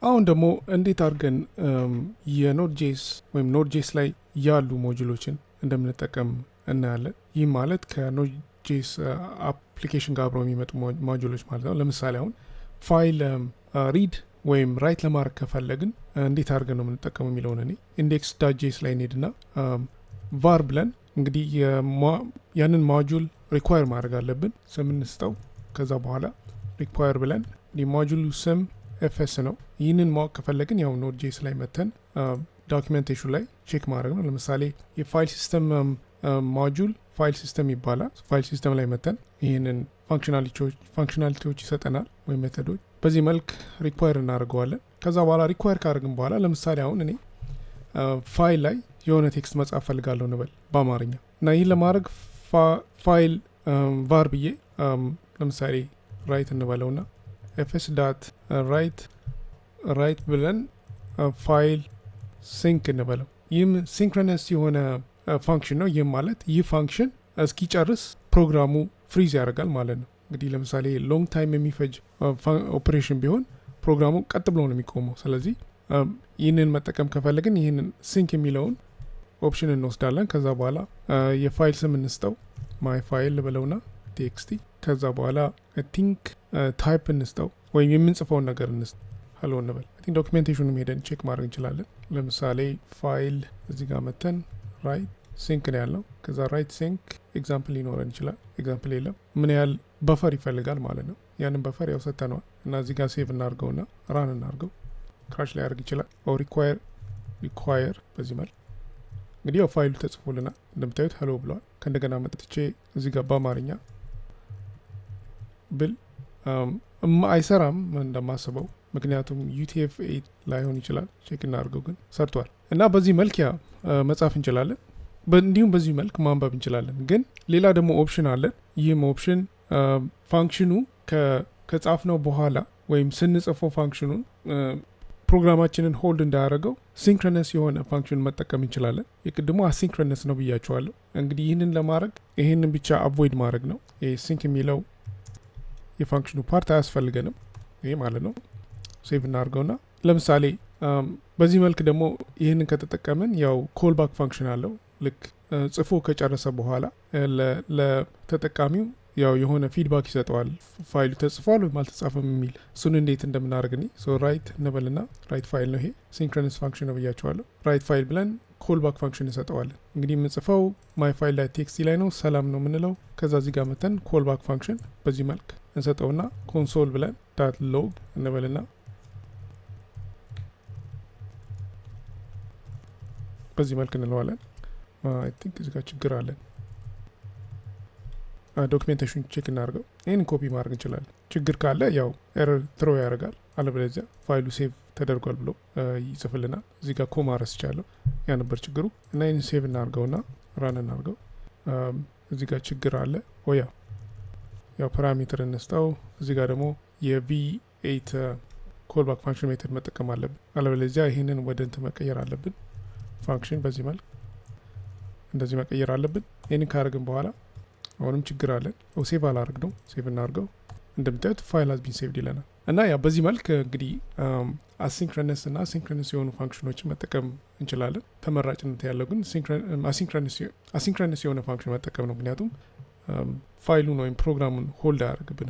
አሁን ደግሞ እንዴት አድርገን የNodeJS ወይም NodeJS ላይ ያሉ ሞጁሎችን እንደምንጠቀም እናያለን። ይህ ማለት ከNodeJS አፕሊኬሽን ጋር አብረው የሚመጡ ሞጁሎች ማለት ነው። ለምሳሌ አሁን ፋይል ሪድ ወይም ራይት ለማድረግ ከፈለግን እንዴት አድርገን ነው የምንጠቀመው የሚለውን እኔ index.js ላይ እንሄድና var ብለን እንግዲህ ያንን ሞጁል ሪኳየር ማድረግ አለብን። ስም እንስጠው። ከዛ በኋላ ሪኳየር ብለን የሞጁሉ ስም fs ነው። ይህንን ማወቅ ከፈለግን ያው NodeJS ላይ መተን ዶክመንቴሽን ላይ ቼክ ማድረግ ነው። ለምሳሌ የፋይል ሲስተም ሞጁል ፋይል ሲስተም ይባላል። ፋይል ሲስተም ላይ መተን ይህንን ፋንክሽናሊቲዎች ይሰጠናል ወይም ሜተዶች። በዚህ መልክ ሪኳየር እናደርገዋለን። ከዛ በኋላ ሪኳየር ካደርግን በኋላ ለምሳሌ አሁን እኔ ፋይል ላይ የሆነ ቴክስት መጻፍ ፈልጋለሁ እንበል በአማርኛ እና ይህን ለማድረግ ፋይል var ብዬ ለምሳሌ ራይት እንበለውና fs ዳት ራይት ብለን ፋይል ሲንክ እንበለው። ይህም ሲንክሮነስ የሆነ ፋንክሽን ነው። ይህም ማለት ይህ ፋንክሽን እስኪጨርስ ፕሮግራሙ ፍሪዝ ያደርጋል ማለት ነው። እንግዲህ ለምሳሌ ሎንግ ታይም የሚፈጅ ኦፕሬሽን ቢሆን ፕሮግራሙ ቀጥ ብሎ ነው የሚቆመው። ስለዚህ ይህንን መጠቀም ከፈለግን ይህንን ሲንክ የሚለውን ኦፕሽን እንወስዳለን። ከዛ በኋላ የፋይል ስም እንስጠው ማይ ፋይል ብለውና ቴክስቲ። ከዛ በኋላ ቲንክ ታይፕ እንስጠው ወይም የምንጽፈውን ነገር እንስጠው ሄሎ እንበል። ዶክሜንቴሽኑ ሄደን ቼክ ማድረግ እንችላለን። ለምሳሌ ፋይል እዚህ ጋር መተን ራይት ሲንክ ነው ያለው። ከዛ ራይት ሲንክ ኤግዛምፕል ሊኖረን ይችላል። ኤግዛምፕል የለም። ምን ያህል በፈር ይፈልጋል ማለት ነው። ያንን በፈር ያው ሰጥተነዋል እና እዚህ ጋር ሴቭ እናርገውና ራን እናርገው። ክራሽ ላይ ያደርግ ይችላል። ሪኳየር በዚህ መልክ እንግዲህ ያው ፋይሉ ተጽፎልናል እንደምታዩት ሄሎ ብለዋል። ከእንደገና መጥቼ እዚህ ጋር በአማርኛ ብል አይሰራም እንደማስበው፣ ምክንያቱም UTF-8 ላይሆን ይችላል። ቼክ እናድርገው ግን ሰርቷል። እና በዚህ መልክ ያ መጻፍ እንችላለን። እንዲሁም በዚህ መልክ ማንበብ እንችላለን። ግን ሌላ ደግሞ ኦፕሽን አለን። ይህም ኦፕሽን ፋንክሽኑ ከጻፍነው በኋላ ወይም ስንጽፈው ፋንክሽኑን ፕሮግራማችንን ሆልድ እንዳያደርገው ሲንክሮነስ የሆነ ፋንክሽን መጠቀም እንችላለን። የቅድሞ አሲንክሮነስ ነው ብያቸዋለሁ። እንግዲህ ይህንን ለማድረግ ይህንን ብቻ አቮይድ ማድረግ ነው። ሲንክ የሚለው የፋንክሽኑ ፓርት አያስፈልገንም። ይሄ ማለት ነው። ሴቭ እናድርገውና ለምሳሌ በዚህ መልክ ደግሞ ይህንን ከተጠቀምን ያው ኮልባክ ፋንክሽን አለው። ልክ ጽፎ ከጨረሰ በኋላ ለተጠቃሚው ያው የሆነ ፊድባክ ይሰጠዋል። ፋይሉ ተጽፏል ወይም አልተጻፈም የሚል። እሱን እንዴት እንደምናደርግ እኔ ራይት እንበልና ራይት ፋይል ነው ይሄ ሲንክሮነስ ፋንክሽን ነው ብያቸዋለሁ። ራይት ፋይል ብለን ኮልባክ ፋንክሽን እንሰጠዋለን። እንግዲህ የምንጽፈው ማይ ፋይል ላይ ቴክስቲ ላይ ነው፣ ሰላም ነው የምንለው። ከዛ እዚህ ጋር መተን ኮልባክ ፋንክሽን በዚህ መልክ እንሰጠውና ኮንሶል ብለን ዳት ሎግ እንበልና በዚህ መልክ እንለዋለን። አይ ቲንክ እዚህ ጋር ችግር አለን። ዶክሜንቴሽን ቼክ እናደርገው። ይህን ኮፒ ማድረግ እንችላለን። ችግር ካለ ያው ኤረር ትሮ ያደርጋል። አለበለዚያ ፋይሉ ሴቭ ተደርጓል ብሎ ይጽፍልናል። እዚህ ጋር ኮማ ረስቻለሁ፣ ያ ነበር ችግሩ። እና ይህን ሴቭ እናድርገውና ራን እናድርገው። እዚህ ጋር ችግር አለ። ያው ፓራሜትር እንስጠው። እዚህ ጋር ደግሞ የV8 ኮልባክ ፋንክሽን ሜተድ መጠቀም አለብን። አለበለዚያ ይህንን ወደ እንትን መቀየር አለብን። ፋንክሽን በዚህ መልክ እንደዚህ መቀየር አለብን። ይህንን ካደረግን በኋላ አሁንም ችግር አለን። ሴቭ አላደርግ ነው። ሴቭ እናድርገው። እንደምታዩት ፋይል ሃዝ ቢን ሴቭድ ይለናል። እና ያ በዚህ መልክ እንግዲህ አሲንክሮነስ እና ሲንክሮነስ የሆኑ ፋንክሽኖችን መጠቀም እንችላለን። ተመራጭነት ያለው ግን አሲንክሮነስ የሆነ ፋንክሽን መጠቀም ነው። ምክንያቱም ፋይሉን ወይም ፕሮግራሙን ሆልድ አያደርግብንም።